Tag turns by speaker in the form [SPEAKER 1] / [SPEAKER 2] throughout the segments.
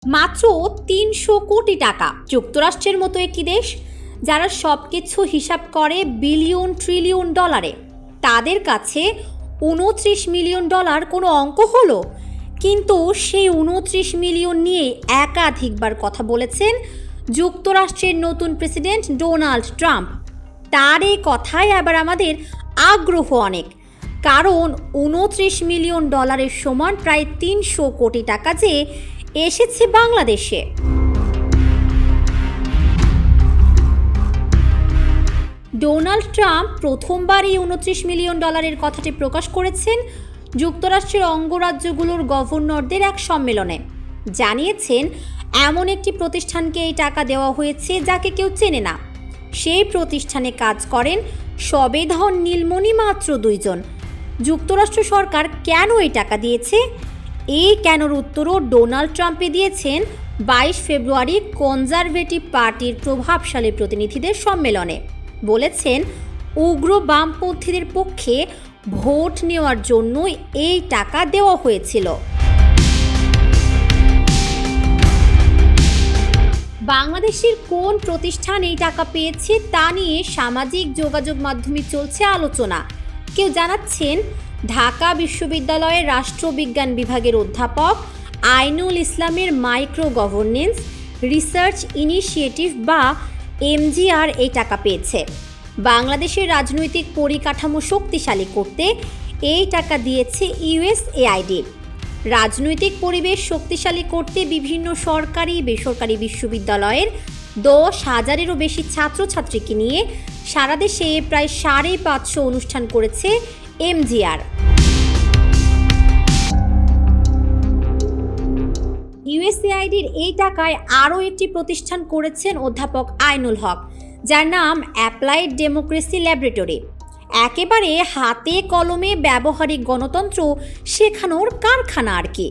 [SPEAKER 1] মাত্র ৩০০ কোটি টাকা। যুক্তরাষ্ট্রের মতো একটি দেশ যারা সবকিছু হিসাব করে বিলিয়ন ট্রিলিয়ন ডলারে, তাদের কাছে ২৯ মিলিয়ন ডলার কোনো অঙ্ক হলো? কিন্তু সেই ২৯ মিলিয়ন নিয়ে একাধিকবার কথা বলেছেন যুক্তরাষ্ট্রের নতুন প্রেসিডেন্ট ডোনাল্ড ট্রাম্প। তার এই কথায় আবার আমাদের আগ্রহ অনেক, কারণ ২৯ মিলিয়ন ডলারের সমান প্রায় ৩০০ কোটি টাকা যে এসেছে বাংলাদেশে। ডোনাল্ড ট্রাম্প প্রথমবার এই ২৯ মিলিয়ন ডলারের কথাটি প্রকাশ করেছেন যুক্তরাষ্ট্রের অঙ্গরাজ্যগুলোর গভর্নরদের এক সম্মেলনে। জানিয়েছেন এমন একটি প্রতিষ্ঠানকে এই টাকা দেওয়া হয়েছে যাকে কেউ চেনে না। সেই প্রতিষ্ঠানে কাজ করেন সবেধন নীলমণি মাত্র ২ জন। যুক্তরাষ্ট্র সরকার কেন এই টাকা দিয়েছে, এই কেনর উত্তরও ডোনাল্ড ট্রাম্পে দিয়েছেন ২২ ফেব্রুয়ারি কনজারভেটিভ পার্টির প্রভাবশালী প্রতিনিধিদের সম্মেলনে। বলেছেন উগ্র বামপন্থীদের পক্ষে ভোট নেওয়ার জন্যই এই টাকা দেওয়া হয়েছিল। বাংলাদেশের কোন প্রতিষ্ঠান এই টাকা পেয়েছে তা নিয়ে সামাজিক যোগাযোগ মাধ্যমে চলছে আলোচনা। কেউ জানাচ্ছেন ঢাকা বিশ্ববিদ্যালয়ের রাষ্ট্রবিজ্ঞান বিভাগের অধ্যাপক আইনুল ইসলামের মাইক্রো গভর্নেন্স রিসার্চ ইনিশিয়েটিভ বা এমজিআর এই টাকা পেয়েছে। বাংলাদেশের রাজনৈতিক পরিকাঠামো শক্তিশালী করতে এই টাকা দিয়েছে ইউএসএআইডি। রাজনৈতিক পরিবেশ শক্তিশালী করতে বিভিন্ন সরকারি বেসরকারি বিশ্ববিদ্যালয়ের ১০,০০০-এরও বেশি ছাত্রছাত্রীকে নিয়ে সারা দেশে প্রায় ৫৫০ অনুষ্ঠান করেছে এমজিআর। ইউএসএআইডির এই টাকায় আরও একটি প্রতিষ্ঠান করেছেন অধ্যাপক আইনুল হক, যার নাম অ্যাপ্লাইড ডেমোক্রেসি ল্যাবরেটরি। একেবারে হাতে কলমে ব্যবহারিক গণতন্ত্র শেখানোর কারখানা আর কি।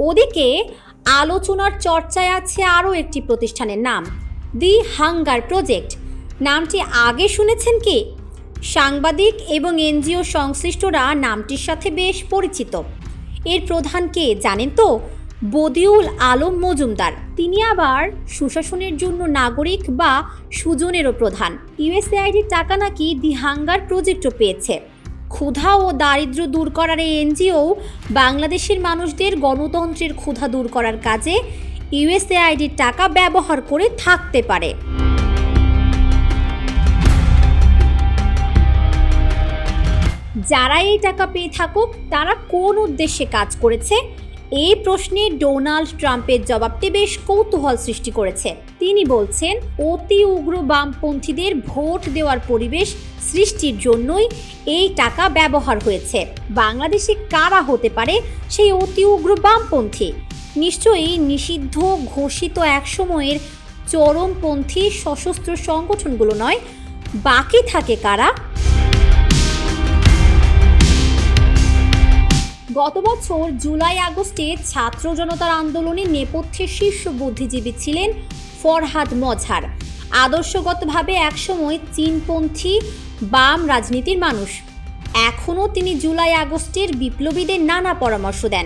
[SPEAKER 1] ওদিকে আলোচনার চর্চায় আছে আরও একটি প্রতিষ্ঠানের নাম, দি হাঙ্গার প্রজেক্ট। নামটি আগে শুনেছেন কি? সাংবাদিক এবং এনজিও সংশ্লিষ্টরা নামটির সাথে বেশ পরিচিত। এর প্রধান কে জানেন তো? বদিউল আলম মজুমদার। তিনি আবার সুশাসনের জন্য নাগরিক বা সুজনেরও প্রধান। ইউএসএআইডির টাকা নাকি দি হাঙ্গার প্রজেক্টও পেয়েছে। ক্ষুধা ও দারিদ্র্য দূর করার এই এনজিও বাংলাদেশের মানুষদের গণতন্ত্রের ক্ষুধা দূর করার কাজে ইউএসএআইডির টাকা ব্যবহার করে থাকতে পারে। যারা এই টাকা পেয়ে থাকুক তারা কোন উদ্দেশ্যে কাজ করেছে, এই প্রশ্নে ডোনাল্ড ট্রাম্পের জবাবটি বেশ কৌতূহল সৃষ্টি করেছে। তিনি বলছেন অতি উগ্র বামপন্থীদের ভোট দেওয়ার পরিবেশ সৃষ্টির জন্যই এই টাকা ব্যবহার হয়েছে। বাংলাদেশে কারা হতে পারে সেই অতি উগ্র বামপন্থী? নিশ্চয়ই নিষিদ্ধ ঘোষিত একসময়ের চরমপন্থী সশস্ত্র সংগঠনগুলো নয়। বাকি থাকে কারা? গত বছর জুলাই আগস্টে ছাত্র জনতার আন্দোলনের নেপথ্যে শীর্ষ বুদ্ধিজীবী ছিলেন ফরহাদ মজহার। আদর্শগতভাবে একসময় চীনপন্থী বাম রাজনীতির মানুষ। এখনও তিনি জুলাই আগস্টের বিপ্লবীদের নানা পরামর্শ দেন।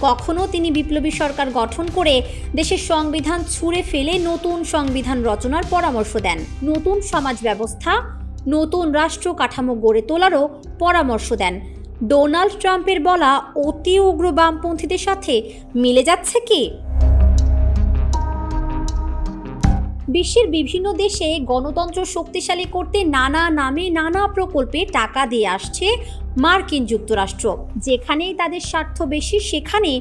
[SPEAKER 1] কখনো তিনি বিপ্লবী সরকার গঠন করে দেশের সংবিধান ছুঁড়ে ফেলে নতুন সংবিধান রচনার পরামর্শ দেন। নতুন সমাজ ব্যবস্থা, নতুন রাষ্ট্র কাঠামো গড়ে তোলারও পরামর্শ দেন। ডোনাল্ড ট্রাম্পের বলা অতি উগ্র বামপন্থীদের সাথে মিলে যাচ্ছে কি? বিশ্বের বিভিন্ন দেশে গণতন্ত্র শক্তিশালী করতে নানা নামে নানা প্রকল্পে টাকা দিয়ে আসছে মার্কিন যুক্তরাষ্ট্র। যেখানেই তাদের স্বার্থ বেশি সেখানে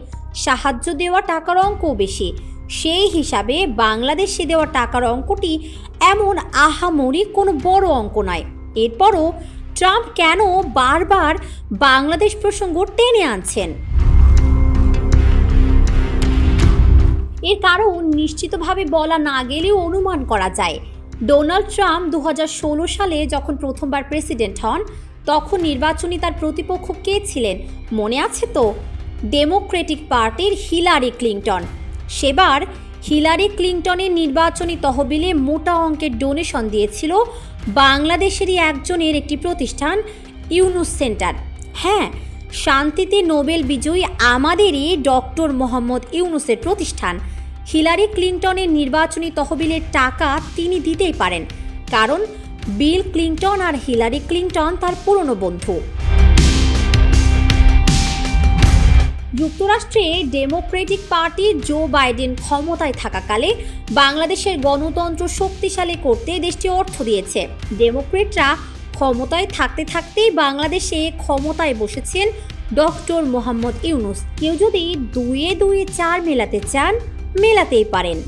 [SPEAKER 1] সাহায্য দেওয়া টাকার অঙ্কও বেশি। সেই হিসাবে বাংলাদেশে দেওয়া টাকার অঙ্কটি এমন আহামরি কোনো বড় অঙ্ক নয়। এরপরও ট্রাম্প কেন বারবার বাংলাদেশ প্রসঙ্গ টেনে আনছেন? এর কারণ নিশ্চিতভাবে বলা না গেলেও অনুমান করা যায়। ডোনাল্ড ট্রাম্প ২০১৬ সালে যখন প্রথমবার প্রেসিডেন্ট হন তখন নির্বাচনী তার প্রতিপক্ষ কে ছিলেন মনে আছে তো? ডেমোক্রেটিক পার্টির হিলারি ক্লিন্টন। সেবার হিলারি ক্লিন্টনের নির্বাচনী তহবিলে মোটা অঙ্কের ডোনেশন দিয়েছিল বাংলাদেশেরই একজনের একটি প্রতিষ্ঠান ইউনুস সেন্টার। হ্যাঁ, শান্তিতে নোবেল বিজয়ী আমাদেরই ডক্টর মোহাম্মদ ইউনূসের প্রতিষ্ঠান। হিলারি ক্লিনটনের নির্বাচনী তহবিলের টাকা তিনি দিতেই পারেন, কারণ বিল ক্লিনটন আর হিলারি ক্লিনটন তার পুরনো বন্ধু। যুক্তরাষ্ট্রে ডেমোক্রেটিক পার্টি জো বাইডেন ক্ষমতায় থাকাকালে বাংলাদেশের গণতন্ত্র শক্তিশালী করতে দেশটি অর্থ দিয়েছে। ডেমোক্রেটরা ক্ষমতায় থাকতে থাকতেই বাংলাদেশে ক্ষমতায় বসেছেন ডক্টর মোহাম্মদ ইউনূস। কেউ যদি 2 এ 2 4 মেলাতে চান, মেলাতেই পারেন।